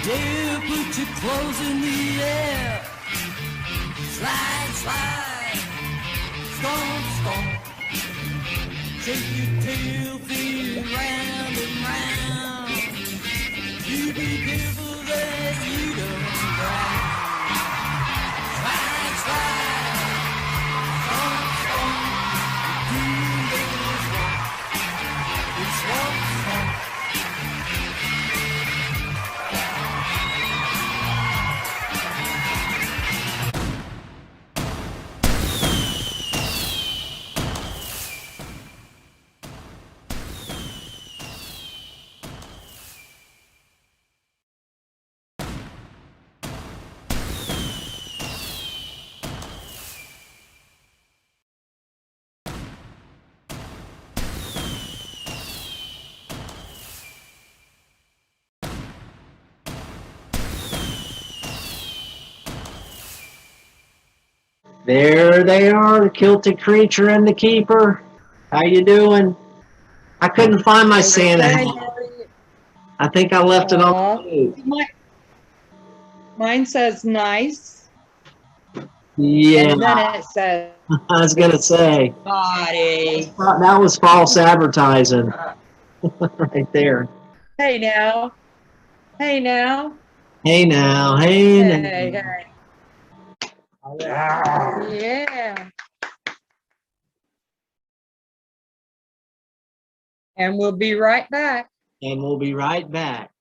Yeah, put your clothes in the air. Slide, slide. Stomp, stomp. Shake your tail fin round and round. You be careful that you don't drown. Slide, slide. Stomp, stomp. The doom swamp. It's swamp, swamp. There they are, the Kilted Creature and the Keeper. How you doing? I couldn't find my Santa hat. I think I left it on the boat. Mine says nice. Yeah, And then it says I was going to say. body. That was false advertising right there. Hey now. Hey now. Hey now, hey now. Hey, hey. Yeah. And we'll be right back. And we'll be right back.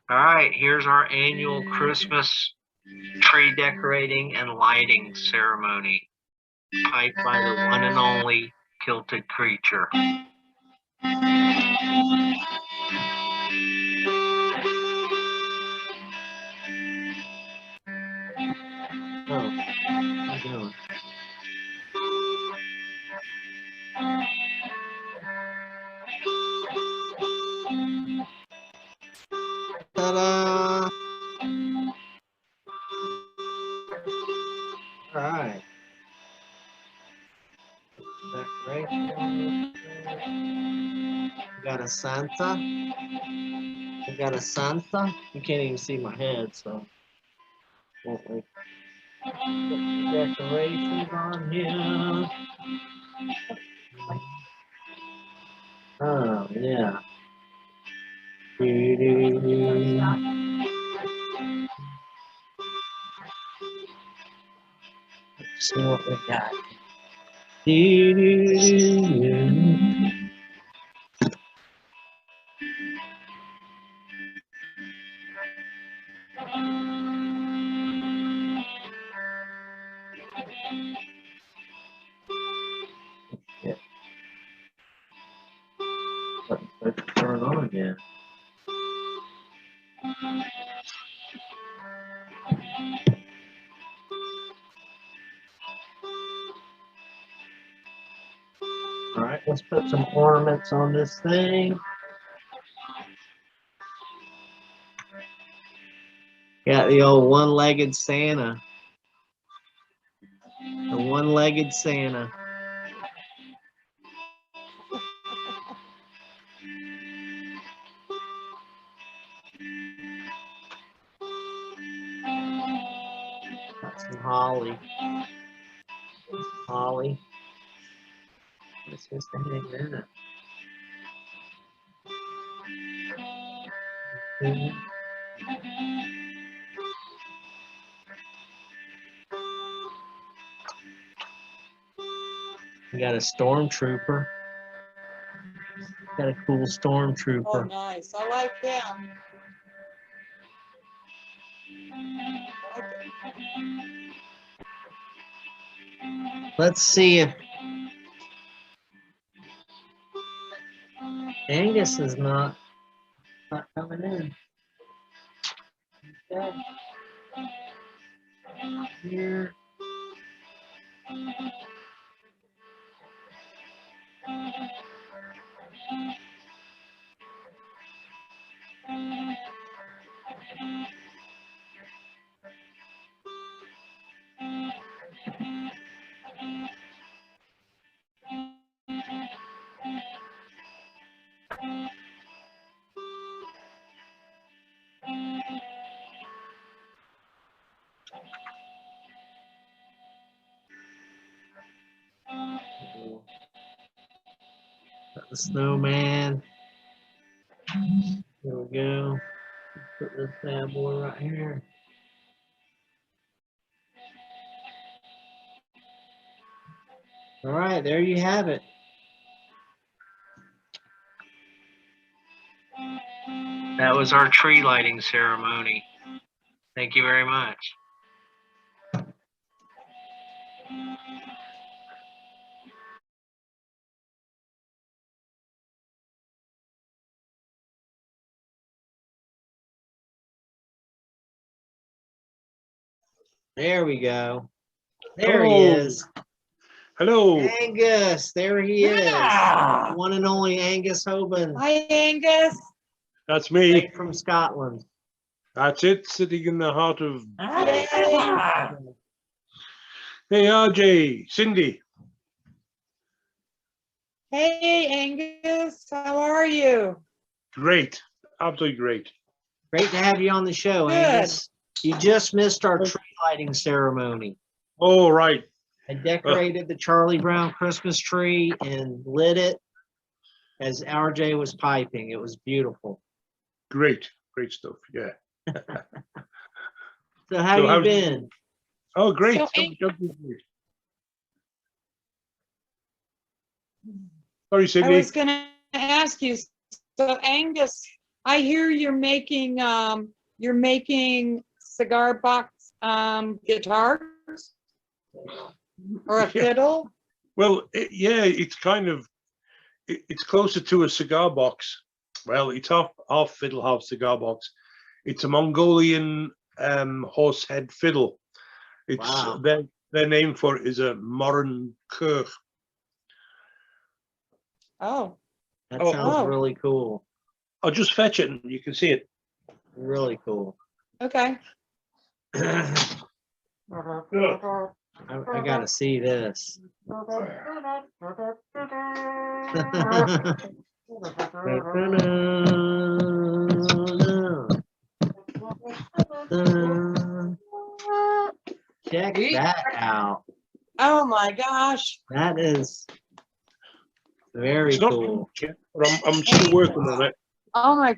All right, here's our annual Christmas tree decorating and lighting ceremony, piped by the one and only Kilted Creature. Oh, how you doing? Ta-da! All right. Decoration. We got a Santa. We got a Santa. You can't even see my head, so. Won't we put the decorations on here? Oh, yeah. Let's see what we got. Yeah. Let's turn it on again. All right, let's put some ornaments on this thing. Got the old one-legged Santa. The one-legged Santa. Got some holly. Holly. What's supposed to hang that? We got a stormtrooper. Got a cool Oh, stormtrooper. nice. I like them. Let's see if Angus is not coming in. Okay. Here. Got the snowman. There we go. Put this bad boy right here. All right, there you have it. That was our tree lighting ceremony. Thank you very much. There we go. There he is. Hello. Angus, there he is. Yeah. One and only Angus Hoban. Hi, Angus. That's me. Straight from Scotland. That's it, sitting in the heart of. Yeah. Hey, RJ, Cindy. Hey, Angus. How are you? Great. Absolutely great. Great to have you on the show, Good. Angus. You just missed our tree lighting ceremony. Oh, right. I decorated the Charlie Brown Christmas tree and lit it as RJ was piping. It was beautiful. Great. Great stuff. Yeah. So how So you how's- been? Oh, great. So, Sorry, I Cindy. was going to ask you, so Angus, I hear you're making cigar box guitars or a Yeah. fiddle. Well, yeah, it's kind of, it's closer to a cigar box. Well, it's half fiddle, half cigar box. It's a Mongolian horse head fiddle. It's Wow. their name for it is a Morin Kerr. Oh, That Oh. sounds really cool. I'll just fetch it and you can see it. Really cool. okay. I gotta see this. Check that out. Oh my gosh. That is very It's not cool. yet, but I'm still working on it. Oh my.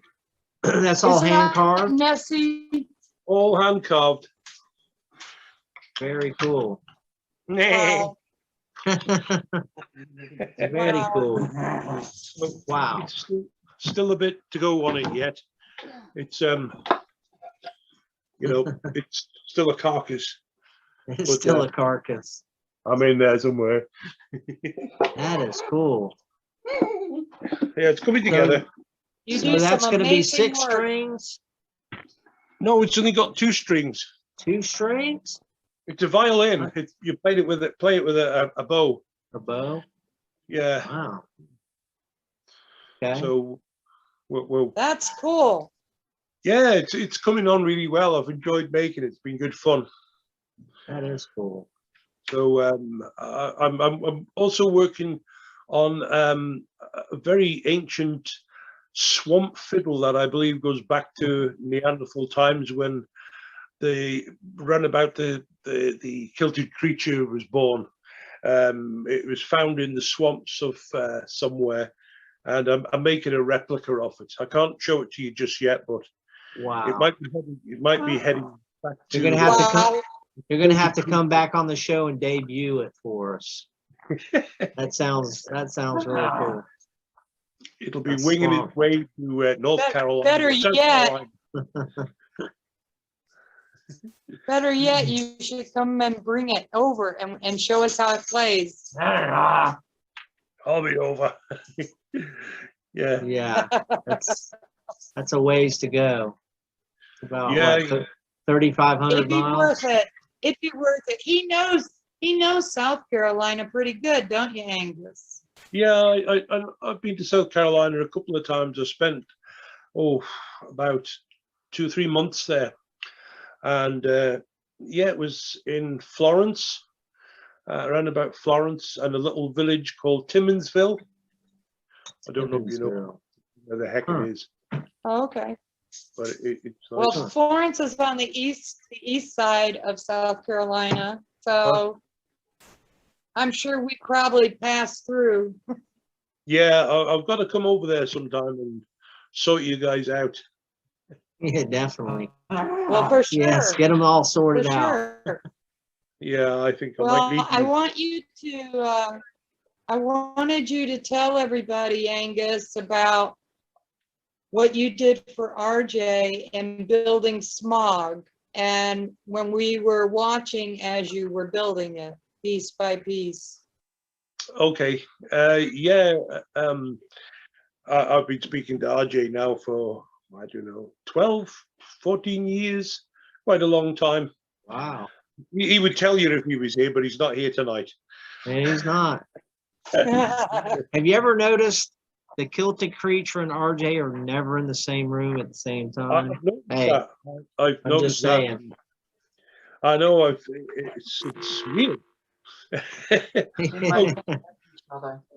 That's all Isn't hand that carved. Nessie. All hand carved. Very cool. Wow. Very cool. Wow. It's still a bit to go on it yet. It's it's still a carcass. It's But, still a carcass. I'm in there somewhere. That is cool. Yeah, it's coming together. You So do that's some going to be amazing 6 work. strings, No, it's only got 2 strings. 2 strings, It's a violin. You play it with a bow. a bow. Yeah. Wow. Okay. So we'll That's cool. Yeah, it's coming on really well. I've enjoyed making it. It's been good fun. That is cool. So I'm also working on a very ancient swamp fiddle that I believe goes back to Neanderthal times when the runabout the kilted creature was born. It was found in the swamps of somewhere, and I'm making a replica of it. I can't show it to you just yet, but Wow. it might be heading back to. You're gonna have to come. Wow. You're gonna have to come back on the show and debut it for us. That sounds really cool. It'll be That's winging swamp. its way to North Carolina. Better South yet, Carolina. better yet, you should come and bring it over and show us how it plays. I'll be over. Yeah. Yeah, that's a ways to go. It's about Yeah. what, 3,500 It'd be miles. worth it. It'd be worth it. He knows South Carolina pretty good, don't you, Angus? Yeah, I've been to South Carolina a couple of times. I spent about 2 or 3 months there, and yeah, it was in Florence, around about Florence, and a little village called Timmonsville. I don't know if you know where the heck it is, Oh, okay. but it's Well, nice. Florence is on the east side of South Carolina, so I'm sure we probably pass through. Yeah, I've got to come over there sometime and sort you guys out. Yeah, definitely. Well, for sure. Yes, get them all For sorted out. sure. Yeah, I think I might Well, need I you. want you to, I wanted you to tell everybody, Angus, about what you did for RJ in building Smog, and when we were watching as you were building it piece by piece. Okay. Yeah. I've been speaking to RJ now for, I don't know, 12, 14 years, quite a long time. Wow. He would tell you if he was here, but he's not here tonight. And he's not. Have you ever noticed the Kilted Creature and RJ are never in the same room at the same time? I've noticed Hey, that. I've I'm noticed just that. saying. I know. It's weird. I'm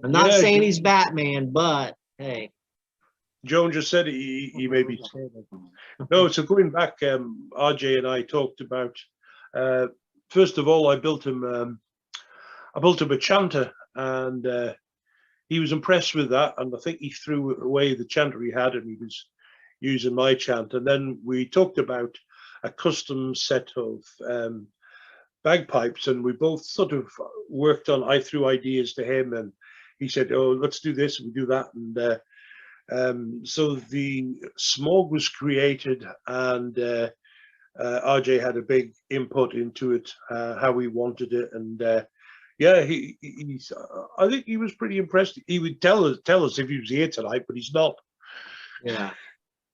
not Yeah, saying he's Batman, but hey. Joan just said he may be. No, so going back, RJ and I talked about. First of all, I built him a chanter, and he was impressed with that. And I think he threw away the chanter he had, and he was using my chanter. And then we talked about a custom set of bagpipes, and we both sort of worked on. I threw ideas to him, and he said, "Oh, let's do this and we do that." And so the Smog was created, and RJ had a big input into it, how he wanted it, and yeah, he's. I think he was pretty impressed. He would tell us if he was here tonight, but he's not. Yeah.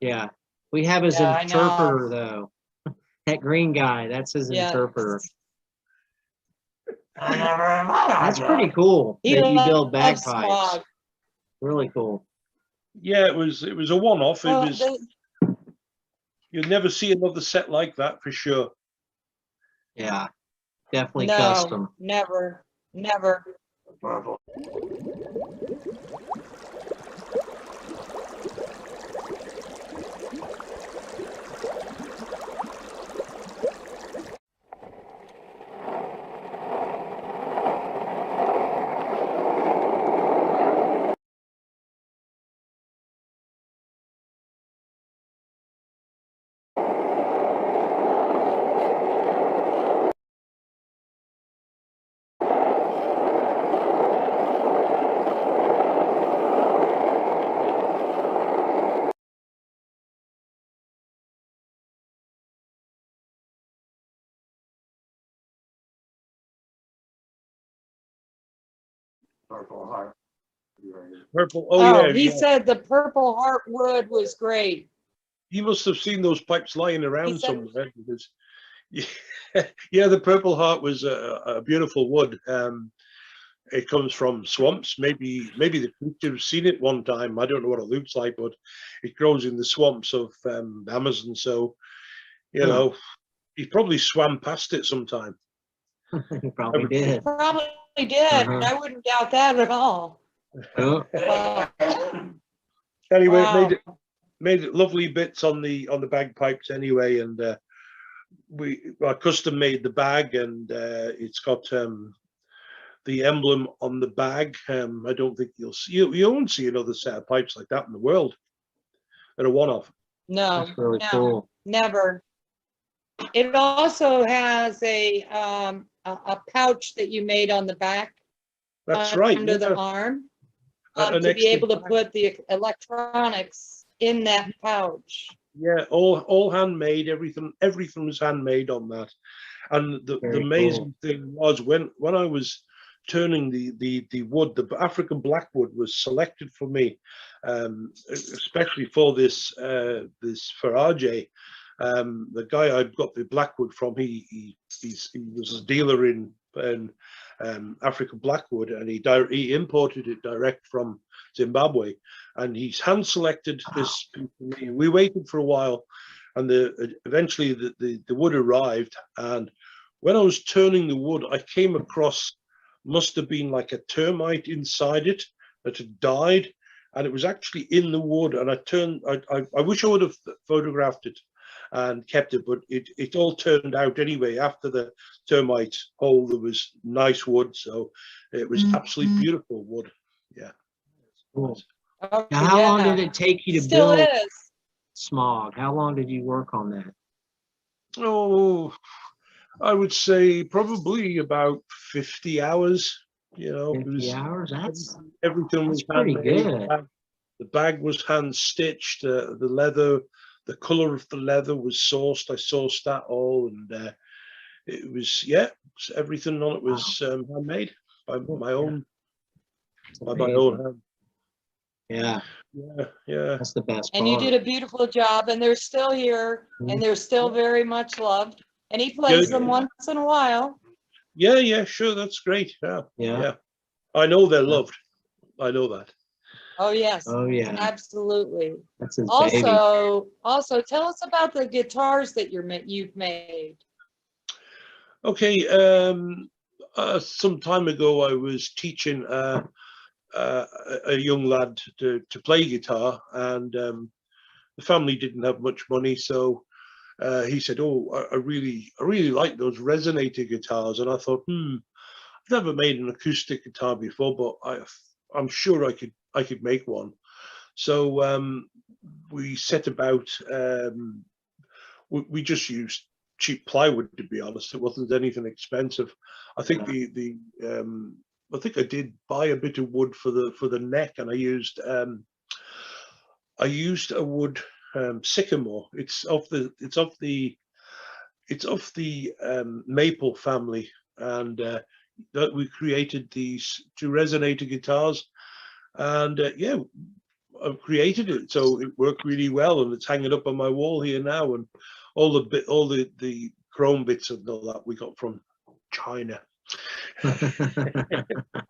Yeah. We have his Yeah, I know. interpreter though. That green guy, that's his Yeah. interpreter. That's pretty cool He that you loves build bagpipes. Smog. Really cool. Yeah, it was a one-off. Well, It was. You'll never see another set like that for sure. Yeah. Definitely no, custom. never. Purple. Oh, Yeah, he yeah. said the Purple Heart wood was great. You must have seen those pipes lying around said- somewhere because, yeah, the Purple Heart was a beautiful wood. it comes from swamps. Maybe the creature has seen it one time. I don't know what it looks like, but it grows in the swamps of Amazon. So, you know, he probably swam past it sometime. He probably did. Probably did. I wouldn't doubt that at all. Oh, Wow. Anyway, Wow. made it lovely bits on the bagpipes anyway, and I custom made the bag, and it's got the emblem on the bag. I don't think you won't see another set of pipes like that in the world. They're a one-off. No, that's really no, cool. never. It also has a pouch that you made on the back. That's right. Under the yeah. arm. An To be extra able to bag. put the electronics in that pouch. Yeah, all handmade. Everything was handmade on that. And the Very amazing thing was when I was turning the wood, the African blackwood was selected for me, especially for this for RJ. The guy I got the blackwood from, he was a dealer in African blackwood, and he imported it direct from Zimbabwe, and he's hand selected this piece for me. We waited for a while, and eventually the wood arrived, and when I was turning the wood, I came across, must have been like a termite inside it that had died, and it was actually in the wood. And I wish I would have photographed it and kept it, but it all turned out anyway. After the termite hole, there was nice wood, so it was absolutely beautiful wood. Yeah. Cool. Oh, Now, how long yeah. did it take you to Still build is. Smog? How long did you work on that? Oh, I would say probably about 50 hours. You know, 50 hours? That's everything was pretty handmade. good. The bag was hand stitched. The leather, the color of the leather was sourced. I sourced that all, and it was everything on it was handmade by my own hand. Yeah, Yeah. that's the best And you part. did a beautiful job, and they're still here, and they're still very much loved. And he plays them once in a while. Yeah, sure, that's great. Yeah. Yeah. I know they're loved. I know that. Oh, yes. Oh yeah, Absolutely. that's his baby. Also, tell us about the guitars that you've made. Okay, some time ago, I was teaching a young lad to play guitar, and the family didn't have much money, so he said, "Oh, I really like those resonator guitars." And I thought, I've never made an acoustic guitar before, but I'm sure I could make one. So we set about. We just used cheap plywood, to be honest. It wasn't anything expensive. I think I think I did buy a bit of wood for the neck, and I used a wood sycamore. It's of the maple family, and that we created these two resonator guitars, and I've created it, so it worked really well, and it's hanging up on my wall here now, and all the chrome bits and all that we got from China.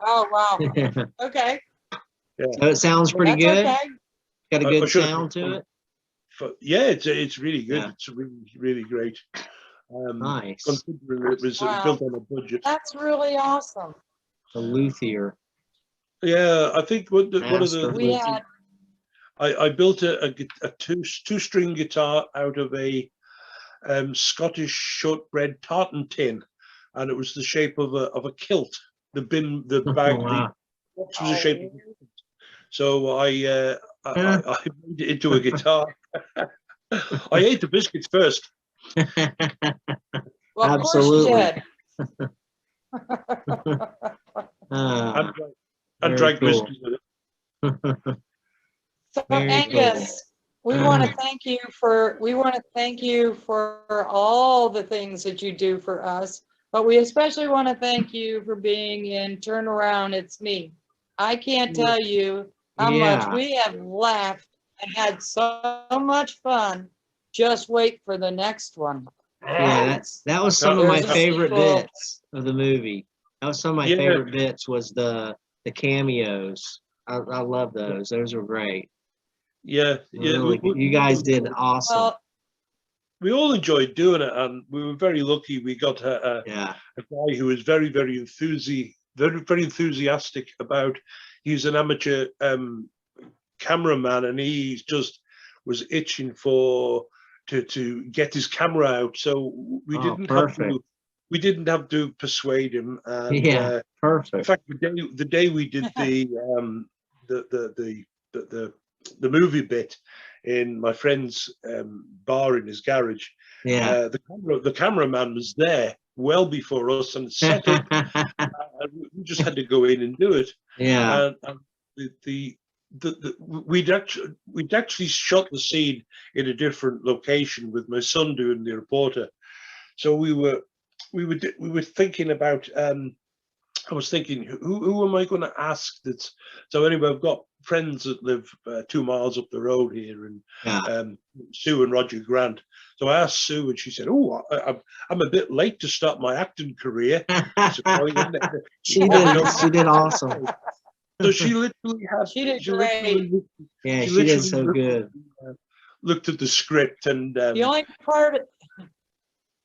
Oh, wow. Okay. So it sounds pretty That's good. okay. Got a I good should've- sound to it. Yeah, it's really good. Yeah. It's really great. Nice. Considering it was Wow. built on a budget. That's really awesome. A luthier. Yeah, I think one of Master We had I built a two-string guitar out of a Scottish shortbread tartan tin, and it was the shape of a kilt. The bag, the box was the shape of a kilt. So I made it into a guitar. I ate the biscuits first. well, Absolutely. Of course you did. And very drank cool. whiskey with it. So Very Angus, we want to thank you for all the things that you do for us, but we especially want to thank you for being in Turnaround It's Me. I can't tell you how much we have laughed and had so much fun. Just wait for the next one. Yeah, that was some of my There's a favorite sequel. bits of the movie. That was some of my Yeah. favorite bits. Was the cameos. I love those. Those were great. Yeah, yeah. Really, you guys did awesome. Well, We all enjoyed doing it, and we were very lucky. We got a Yeah. guy who was very, very enthusiastic about. He's an amateur cameraman, and he just was itching to get his camera out. So we Oh, didn't perfect. have to persuade him. And, Yeah. in Perfect. fact, the day we did the movie bit in my friend's bar in his garage, Yeah. the cameraman was there well before us and set up. We just had to go in and do it. Yeah. And we'd actually shot the scene in a different location with my son doing the reporter. So we were thinking about. I was thinking, who am I going to ask? So anyway, I've got friends that live 2 miles up the road here, and Yeah. Sue and Roger Grant. So I asked Sue, and she said, "Oh, I'm a bit late to start my acting career." I said, "Well, She did awesome. So she literally had. She did great. Yeah, She she did literally so good. Looked at the script and. the only part,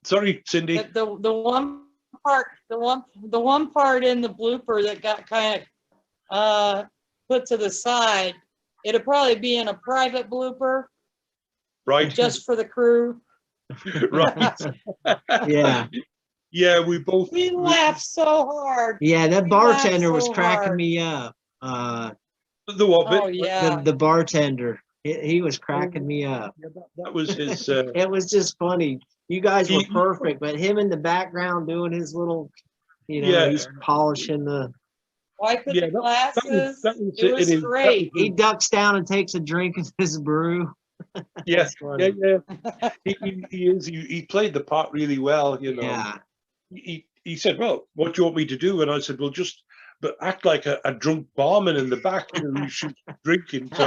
Sorry, Cindy. the one part, the one part in the blooper that got kind of put to the side, it'll probably be in a private blooper Right. just for the crew. Right. Yeah. Yeah, we both. We laughed so hard. Yeah, that We bartender laughed was so cracking hard. me up. The what bit? Oh yeah. The bartender, he was cracking me up. Yeah, that was his. It was just funny. You guys were He- perfect, but him in the background doing his little, Yeah. he's polishing the. Wiping Yeah, the that glasses. was It was in his- that great. He ducks down and takes a drink of his brew. Yeah, That's funny. yeah. He played the part really well. Yeah. He said, "Well, what do you want me to do?" And I said, "Well, just but act like a drunk barman in the back. You should be drinking." So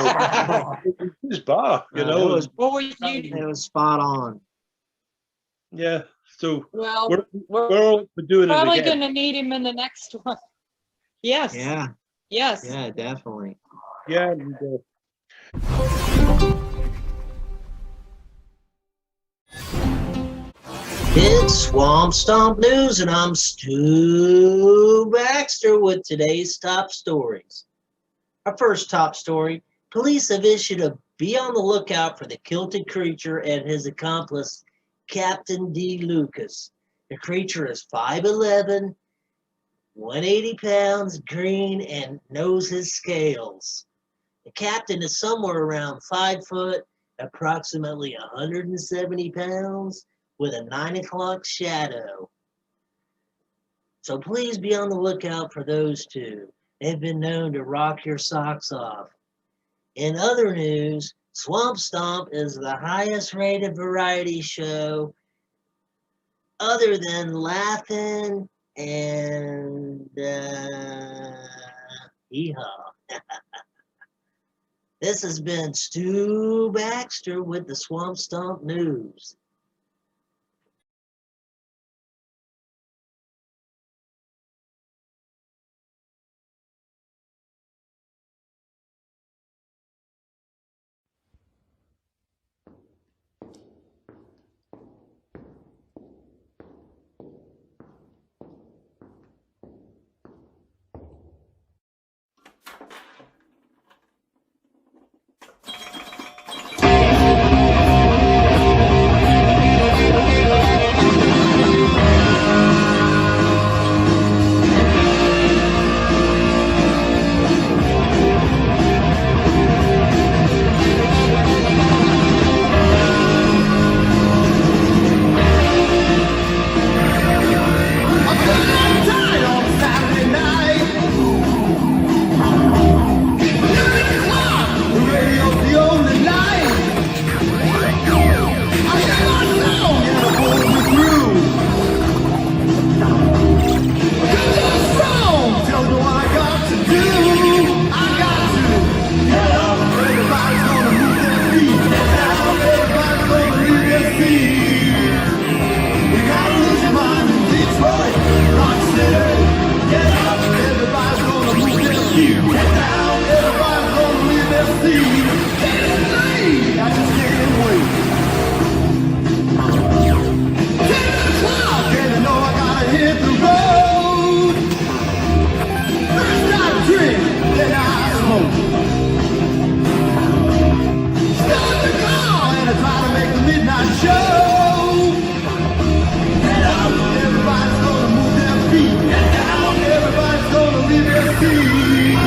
it's his bar, It was What were you? it was spot on. Yeah. So Well, we're we're all for doing it probably again. gonna need him in the next one. Yes. Yeah. Yes. Yeah, definitely. Yeah. And, It's Swamp Stomp News, and I'm Stu Baxter with today's top stories. Our first top story, police have issued a be on the lookout for the kilted creature and his accomplice, Captain D. Lucas. The creature is 5'11", 180 pounds, green, and knows his scales. The captain is somewhere around 5 foot, approximately 170 pounds, with a 9 o'clock shadow. So please be on the lookout for those two. They've been known to rock your socks off. In other news, Swamp Stomp is the highest rated variety show other than Laughing and Hee-Haw. This has been Stu Baxter with the Swamp Stomp News. halftime show. Get up, everybody's gonna move their feet. Get down, everybody's gonna leave their seat.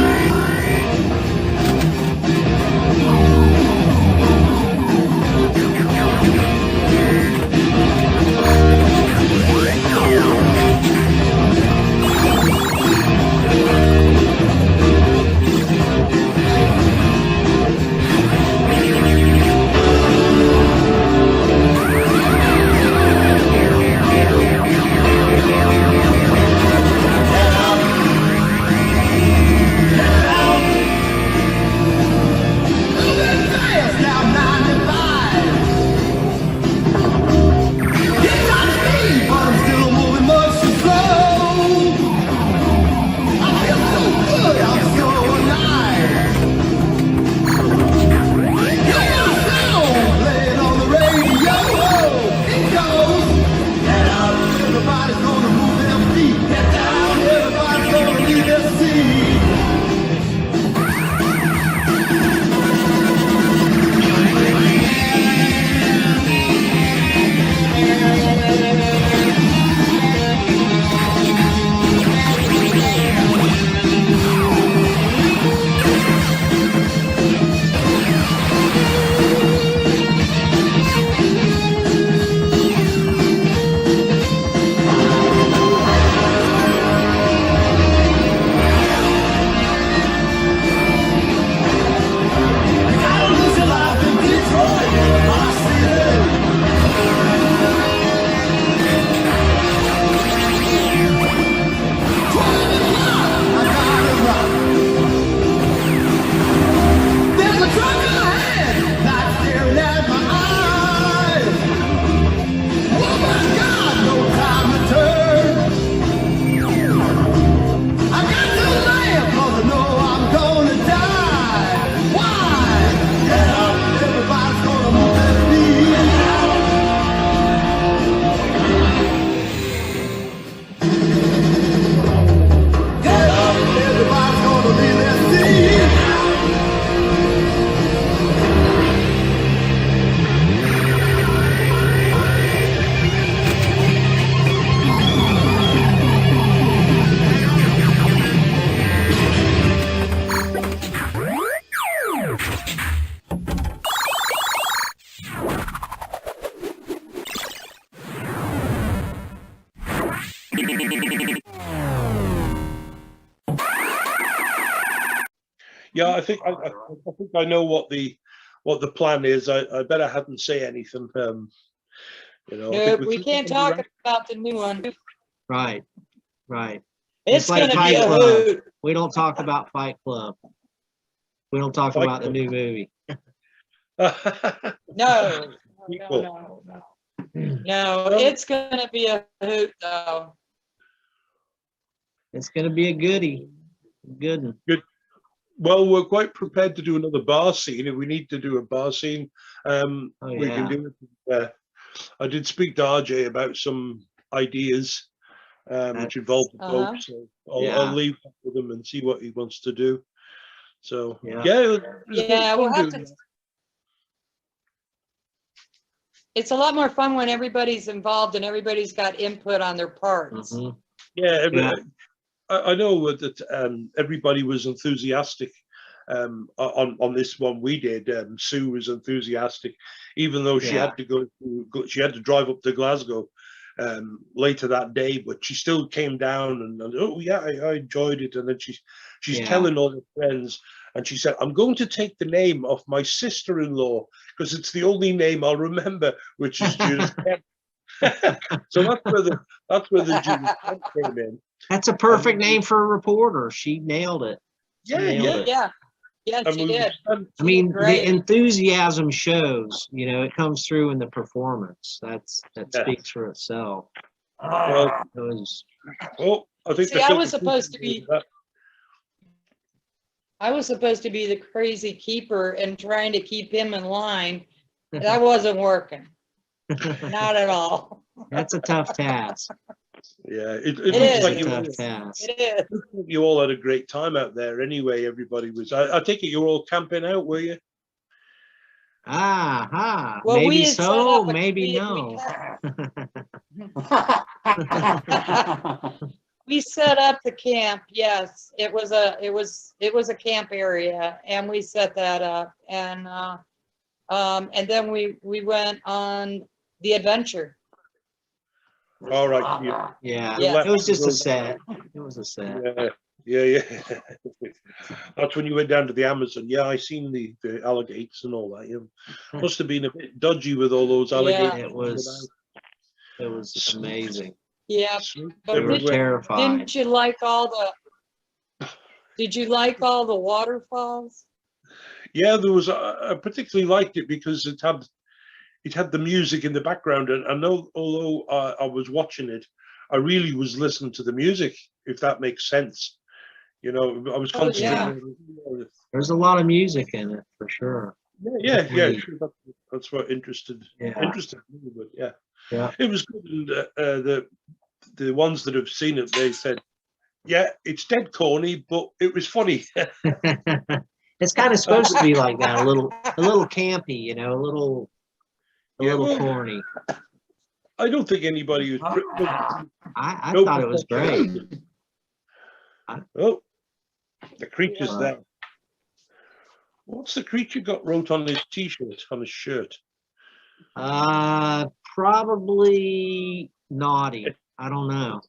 Yeah, I think I know what the plan is. I better hadn't say anything. You know, I think Nope, we can't talk about the new one. Right, right. It's like gonna be Fight a Club. hoot. We don't talk about Fight Club. We don't talk Fight about the Club. new movie. No, People. no, it's gonna be a hoot though. It's gonna be a goodie. Good one. Good. Well, we're quite prepared to do another bar scene. If we need to do a bar scene, we can do it. I did speak to RJ about some ideas which involve the folks. So I'll leave that with him and see what he wants to do. So we'll have to. It's a lot more fun when everybody's involved and everybody's got input on their parts. Mhm. Yeah, I know that everybody was enthusiastic on this one we did. Sue was enthusiastic, even though she had to she had to drive up to Glasgow later that day, but she still came down and oh yeah, I enjoyed it. And then she's telling all her friends, and she said, I'm going to take the name of my sister-in-law because it's the only name I'll remember, which is Judith Kemp. So that's where the Judith Kemp came in. That's a perfect name for a reporter. She nailed it. Yeah, she did. I mean, the enthusiasm shows. You know, it comes through in the performance. That speaks for itself. Well, I think. See, I was supposed to be the crazy keeper and trying to keep him in line. That wasn't working. Not at all. That's a tough task. Yeah, it is looks like a tough task. It is. You all had a great time out there anyway. Everybody was. I take it you were all camping out, were you? Ah, Well, we maybe had set so, up a- maybe we- no. We set up the camp, yes. It was a camp area and we set that up and then we went on the adventure. All right. Yeah. Yeah, Yeah. it was just a set. It was a set. Yeah. That's when you went down to the Amazon. Yeah, I seen the alligators and all that. You must have been a bit dodgy with all those Yeah. alligators. It was amazing. Yeah, Snakes but We were everywhere. terrified. did you like all the waterfalls? Yeah, there was. I particularly liked it because it had the music in the background, and I know although I was watching it, I really was listening to the music. If that makes sense, I was Oh, yeah. concentrating. There's a lot of music in it for sure. Yeah. Definitely. Sure, that's what interested me, but yeah, Yeah. it was good. And the ones that have seen it, they said, yeah, it's dead corny, but it was funny. It's kind of supposed to be like that, a little campy, a little Well, corny. I don't think anybody was. I Nope. thought it was great. Oh, the creature's Yeah. there. What's the creature got wrote on his t-shirt, on his shirt? Probably naughty. I don't know.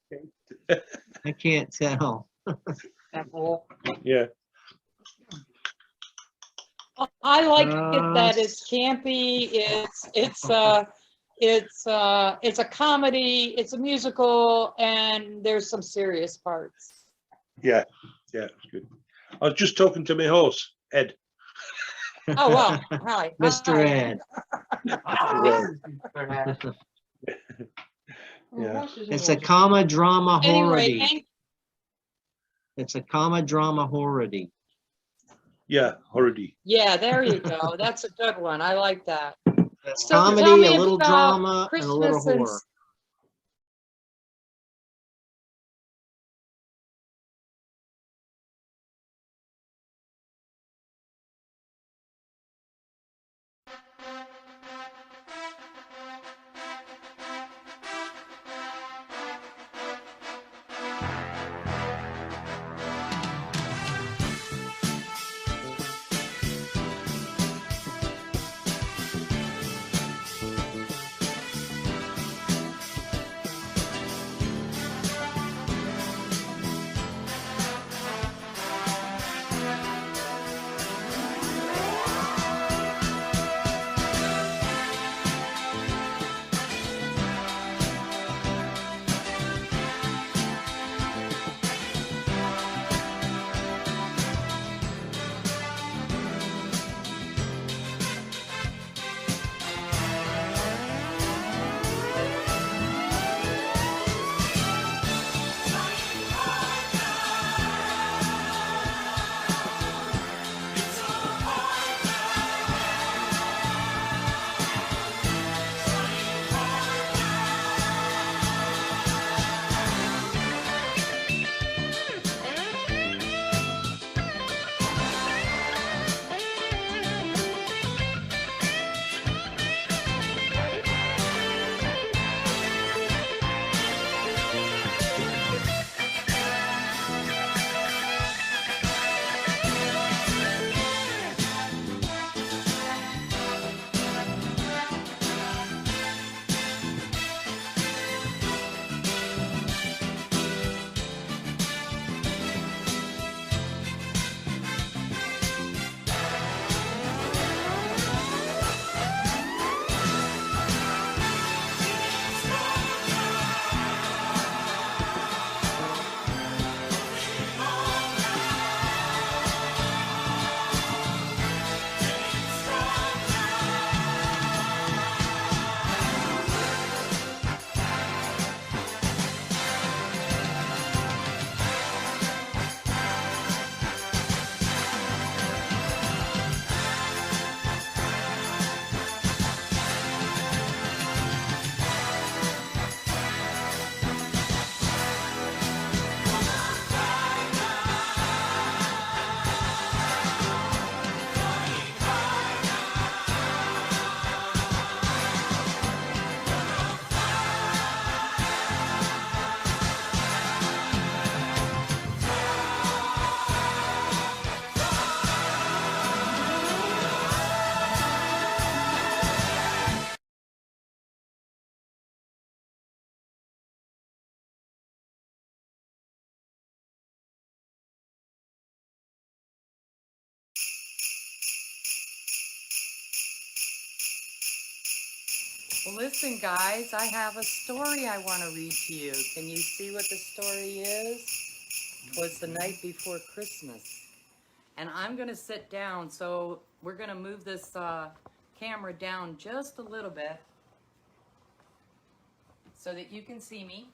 I can't tell. Yeah. I like it that it's campy. It's a comedy. It's a musical, and there's some serious parts. Yeah, it's good. I was just talking to my horse, Ed. Oh wow! Hi, Mr. Hi. Ed. Yeah. It's a comma drama Anyway, horror. It's a comma drama horror-y. Yeah, already. yeah, there you go. That's a good one. I like that. So Comedy, tell me a little about drama, and a little Christmas and horror. Well, listen, guys, I have a story I want to read to you. Can you see what the story is? 'Twas the night before Christmas. And I'm going to sit down, so we're going to move this camera down just a little bit so that you can see me.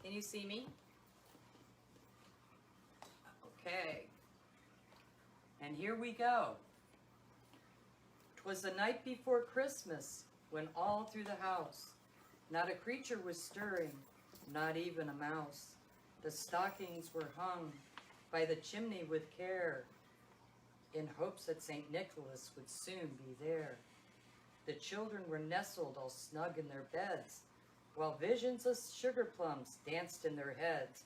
Can you see me? Okay. And here we go. 'Twas the night before Christmas, when all through the house not a creature was stirring, not even a mouse. The stockings were hung by the chimney with care, in hopes that St. Nicholas would soon be there. The children were nestled all snug in their beds, while visions of sugar plums danced in their heads.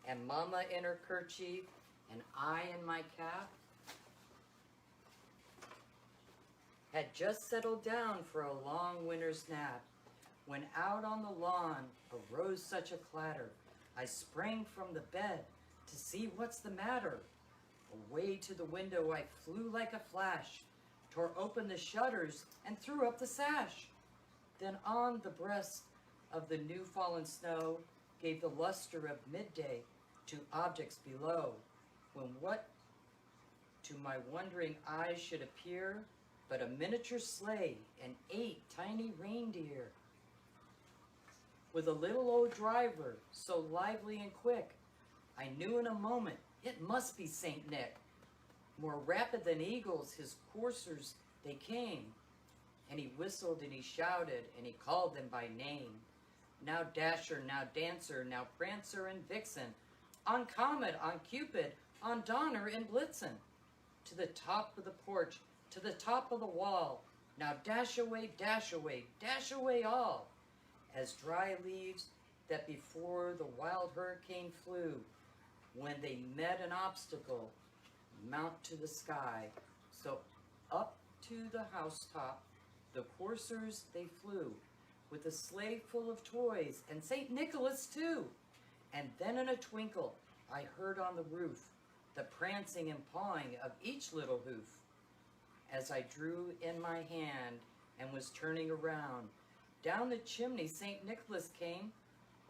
And Mama in her kerchief, and I in my cap, had just settled down for a long winter's nap, when out on the lawn arose such a clatter, I sprang from the bed to see what's the matter. Away to the window I flew like a flash, tore open the shutters and threw up the sash. Then on the breast of the new fallen snow gave the luster of midday to objects below, when what to my wondering eyes should appear but a miniature sleigh and 8 tiny reindeer, with a little old driver so lively and quick, I knew in a moment it must be Saint Nick. More rapid than eagles his coursers they came, and he whistled and he shouted and he called them by name. Now Dasher, now Dancer, now Prancer and Vixen, on Comet, on Cupid, on Donner and Blitzen, to the top of the porch, to the top of the wall, now dash away, dash away, dash away all, as dry leaves that before the wild hurricane flew, when they met an obstacle, mount to the sky. So up to the housetop the coursers they flew, with a sleigh full of toys, and St. Nicholas too. And then in a twinkle I heard on the roof the prancing and pawing of each little hoof. As I drew in my hand and was turning around, down the chimney St. Nicholas came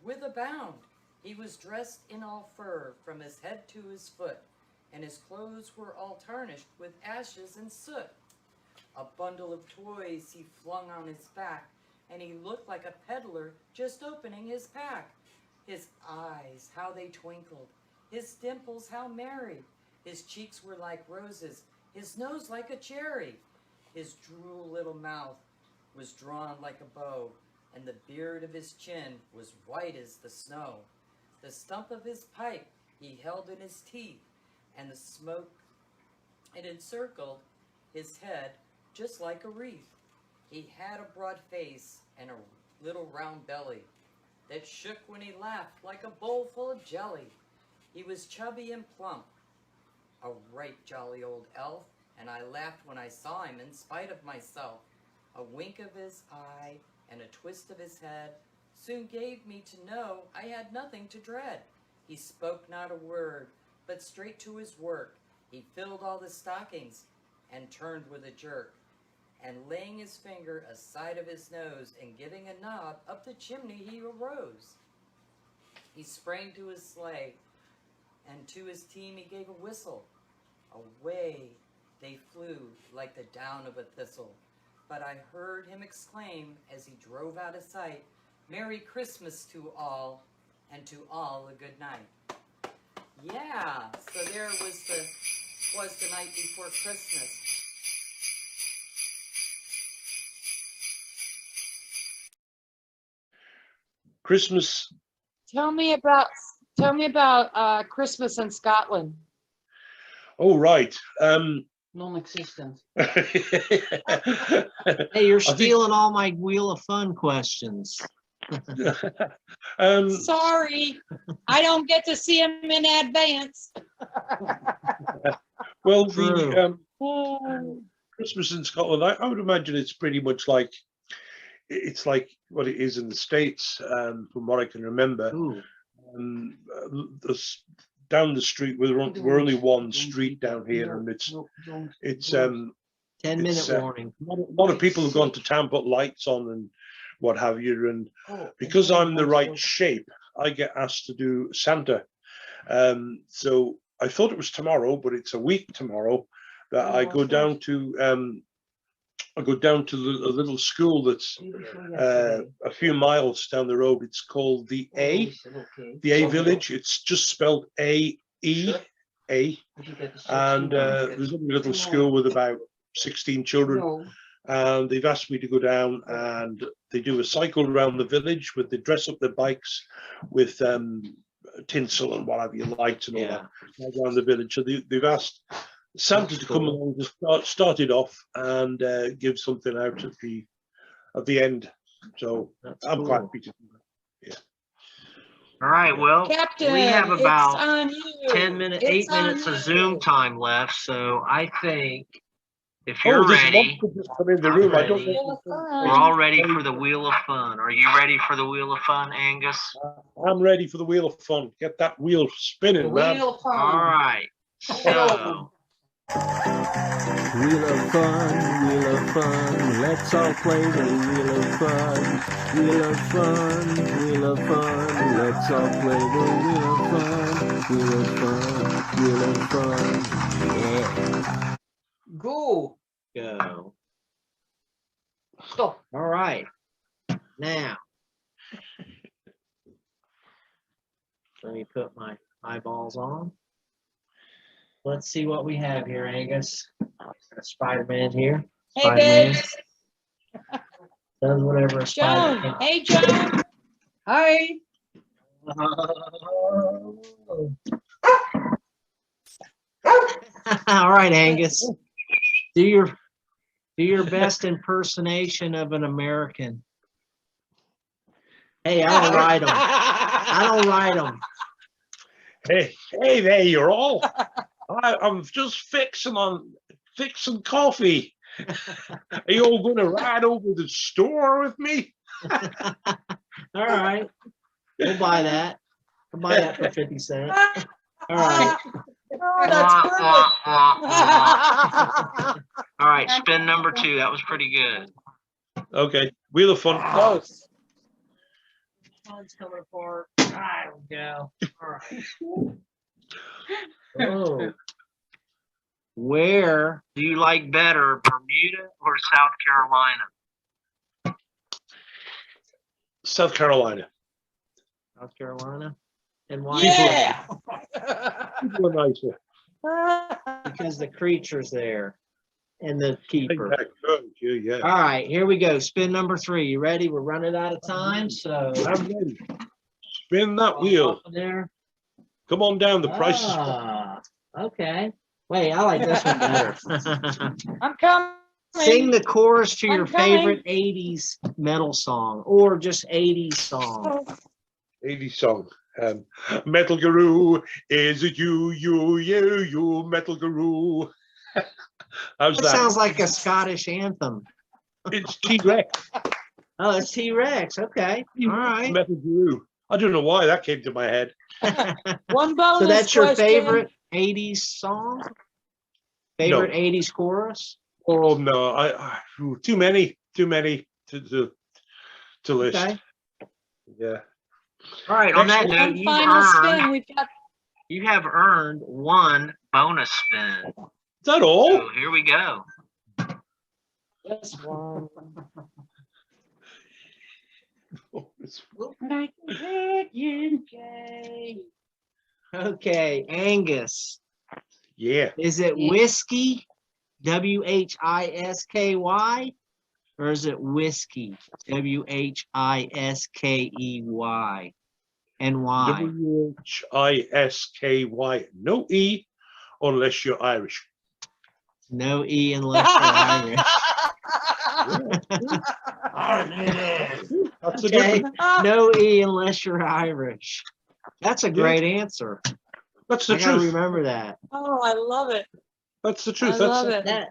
with a bound. He was dressed in all fur from his head to his foot, and his clothes were all tarnished with ashes and soot. A bundle of toys he flung on his back, and he looked like a peddler just opening his pack. His eyes, how they twinkled, his dimples, how merry. His cheeks were like roses, his nose like a cherry. His droll little mouth was drawn like a bow, and the beard of his chin was white as the snow. The stump of his pipe he held in his teeth, and the smoke it encircled his head just like a wreath. He had a broad face and a little round belly that shook when he laughed like a bowl full of jelly. He was chubby and plump, a right jolly old elf, and I laughed when I saw him in spite of myself. A wink of his eye and a twist of his head soon gave me to know I had nothing to dread. He spoke not a word, but straight to his work. He filled all the stockings and turned with a jerk, and laying his finger aside of his nose and giving a nod, up the chimney he arose. He sprang to his sleigh, and to his team he gave a whistle. Away they flew like the down of a thistle. But I heard him exclaim as he drove out of sight, Merry Christmas to all, and to all a good night. Yeah, so there was Twas the Night Before Christmas. Christmas. Tell me about Christmas in Scotland. Oh, right. Non-existent. Hey, Hey, you're stealing all my Wheel of Fun questions. Sorry, I don't get to see him in advance. Well, True. the Christmas in Scotland, I would imagine it's pretty much like what it is in the States, from what I can remember. Ooh. Down the street, we're only one street down here, and it's 10-minute It's, warning. a lot of people have gone to town, put lights on and what have you. And because I'm the right shape, I get asked to do Santa. So I thought it was tomorrow, but it's a week tomorrow that I go down to a little school that's a few miles down the road. It's called the A Village. It's just spelled A-E, A. And there's a little school with about 16 children. And they've asked me to go down, and they do a cycle around the village with they dress up their bikes with tinsel and whatever you lights and all that around the village. So they've asked Santa to come along to start it off and give something out at the end. So I'm quite happy to do that. Yeah. All right, well, Captain, we have it's about on you. 10 minutes, It's 8 minutes on of you. Zoom time left. So I think if Oh, you're this ready, one could just come in the I'm room. I don't ready. know. we're all ready for the Wheel of Fun. Are you ready for the Wheel of Fun, Angus? I'm ready for the wheel of fun. Get that wheel spinning, man. All right. So, Wheel of fun, let's all play the wheel of fun. Wheel of fun, let's all play the wheel of fun, yeah. Go. go. Stop. All right. Now, let me put my eyeballs on. Let's see what we have here, Angus. Got Spider-Man here. Hey, Spider-Man babes. does whatever a spider Joan. can. Hey, Joan. Hi. All right, Angus. Do your best impersonation of an American. Hey, I don't write them. I don't write them. Hey there, you're all. I'm just fixing coffee. Are you all going to ride over the store with me? All right. We'll buy that. I'll buy that for 50 cents. All right. Oh, that's perfect. All right, spin number 2. That was pretty good. Okay, wheel of fun. Close. Fun's coming apart. There we go. All right. Oh. Where do you like better, Bermuda or South Carolina? South Carolina. South Carolina? And why? Yeah. People are nicer. Because the creature's there and the keeper. Yeah. All right, here we go. Spin number 3. You ready? We're running out of time, so I'm ready. Spin that wheel. there. Come on down. The price is Okay. Wait, I like this one better. I'm coming. Sing the chorus to your I'm coming. favorite 80s metal song or just 80s song. 80 song. Metal Guru, is it you, Metal Guru? How's That that? sounds like a Scottish anthem. It's T-Rex. Oh, it's T-Rex. Okay. All right. Metal Guru. I don't know why that came to my head. One bonus So that's your question. favorite 80s song? Favorite 80s chorus? Oh no, I too many to list. Okay. Yeah. All right. On that One note, final spin. We've got you have earned 1 bonus spin. Is that all? So here we go. this one. Okay, Angus. Yeah. Is it whiskey? WHISKY? Or is it whiskey? WHISKEY? And why? WHISKY. No E unless you're Irish. No E unless you're Irish. That's the Okay. difference. No E unless you're Irish. That's a great answer. That's the I gotta truth. remember that. Oh, I love it. That's the truth. I That's love it. That,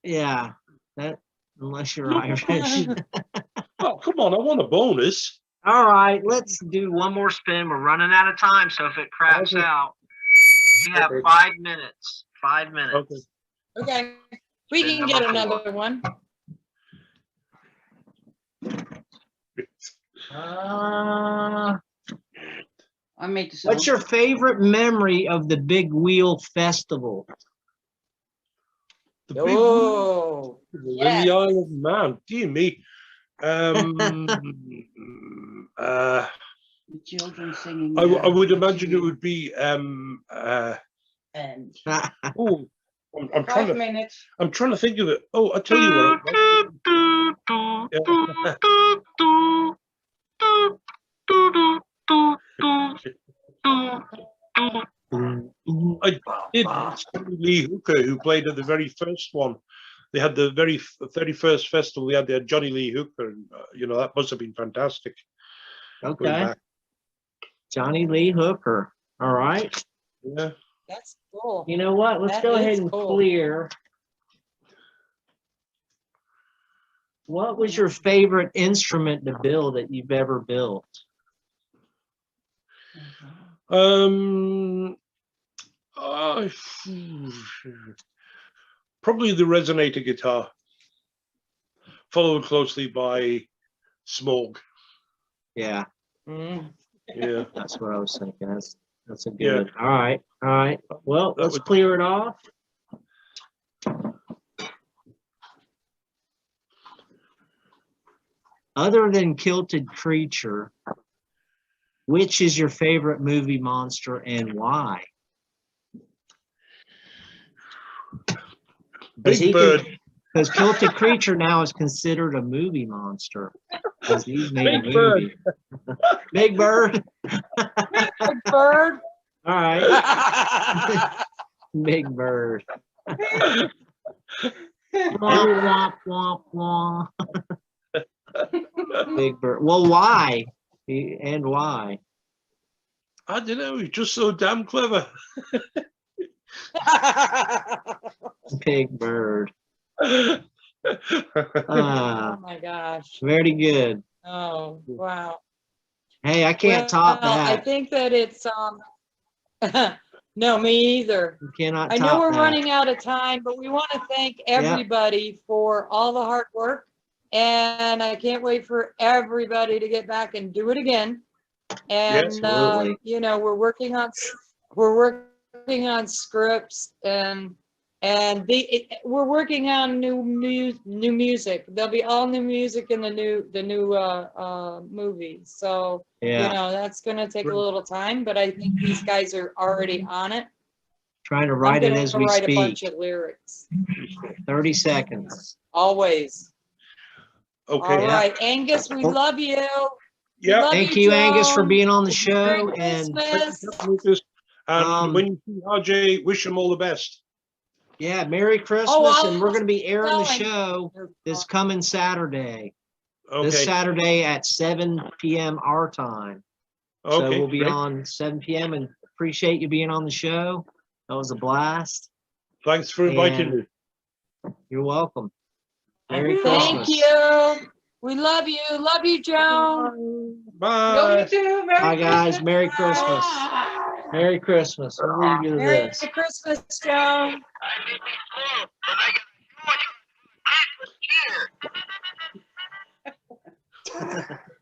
yeah. That unless you're Irish. Oh, come on! I want a bonus. All right, let's do one more spin. We're running out of time, so if it craps Okay. out, we have 5 minutes. 5 minutes. Okay. Okay. We can get another one. Uh, I made the sound. what's your favorite memory of the Big Wheel Festival? The big wheel Oh, in yes. the Isle of Man. Dear me. The children singing. I would What's imagine Your it would be And oh, I'm trying 5 to minutes. I'm trying to think of it. Oh, I'll tell you what. I did Johnny Lee Hooker, who played at the very first one. They had the very 31st festival. They had their Johnny Lee Hooker, and that must have been fantastic. Going Okay. back. Johnny Lee Hooker. All right. Yeah. That's cool. You know what? Let's That go is ahead and cool. clear. What was your favorite instrument to build that you've ever built? Probably the resonator guitar, followed closely by Smog. Yeah, Mm. Yeah. that's what I was thinking. That's a Yeah. good. All right. All right. Well, That let's was- clear it off. Other than Kilted Creature, which is your favorite movie monster and why? Big Bird. Because Kilted Creature now is considered a movie monster. Because he's made a Big Bird. movie. Big Bird. Big Bird. All right. Big Bird. Womp, womp, womp. Big Bird. Well, why? And why? I don't know. He's just so damn clever. Big Bird. Oh my gosh. Very good. Oh, wow. Hey, I can't top Well, I that. think that it's, no, me either. You cannot I top know we're that. running out of time, but we want to thank everybody for all the hard work. And I can't wait for everybody to get back and do it again. And, Absolutely. we're working on scripts and we're working on new music. There'll be all new music in the new movie. So, Yeah. that's going to take a little time, but I think these guys are already on it. Trying to I'm write it gonna as we write a speak. bunch of lyrics. 30 seconds. Always. Okay. All Yeah. right, Angus, we love you. We Yeah. love Thank you, Angus, for Joan. being on the show. Merry And Christmas. Lucas. And Um, when you see RJ, wish him all the best. yeah, Merry Christmas. I'll- And we're going to be airing the telling- show this coming Saturday. Okay. This Saturday at 7 p.m. our time. So Okay. we'll be great. on 7 p.m. and appreciate you being on the show. That was a blast. Thanks for inviting And- me. You're welcome. Merry Thank Christmas. you. We love you. Love you, Joan. Bye. Love you too. Merry Bye, guys. Christmas. Merry Christmas. Merry Christmas. We'll leave you to Merry this. Christmas, Joan.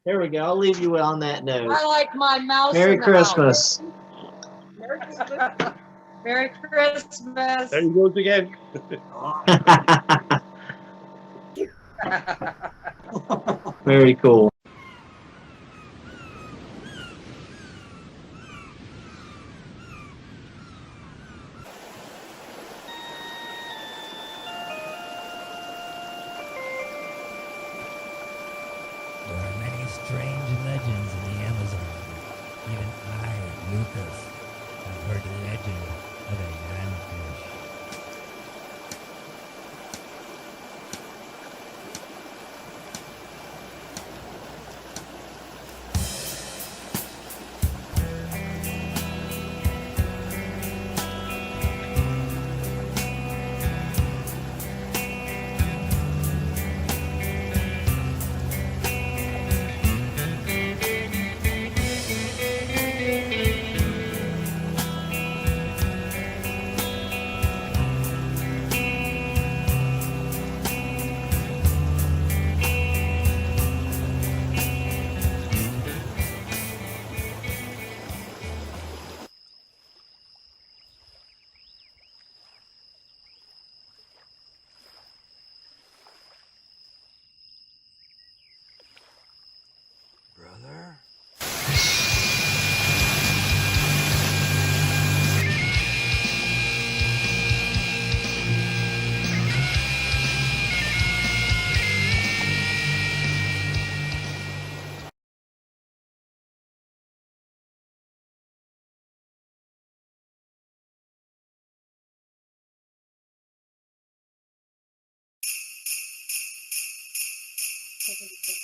There we go. I'll leave you on that note. I like my mouse. Merry in the house. Christmas. Merry Christmas. There he goes again. Very cool. There are many strange legends in the Amazon. Even I, Lucas, have heard the legend of a manfish.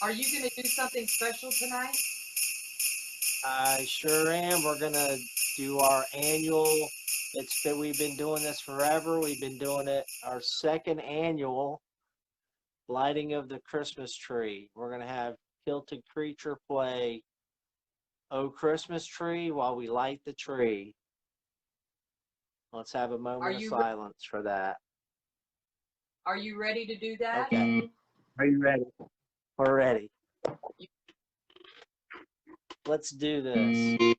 Are you gonna do something special tonight? I sure am. We're gonna do our annual. We've been doing this forever. We've been doing it our second annual lighting of the Christmas tree. We're gonna have Kilted Creature play "Oh Christmas Tree" while we light the tree. Let's have a moment of you- silence for that. Are you ready to do that? Okay. Are you ready? We're ready. Let's do this.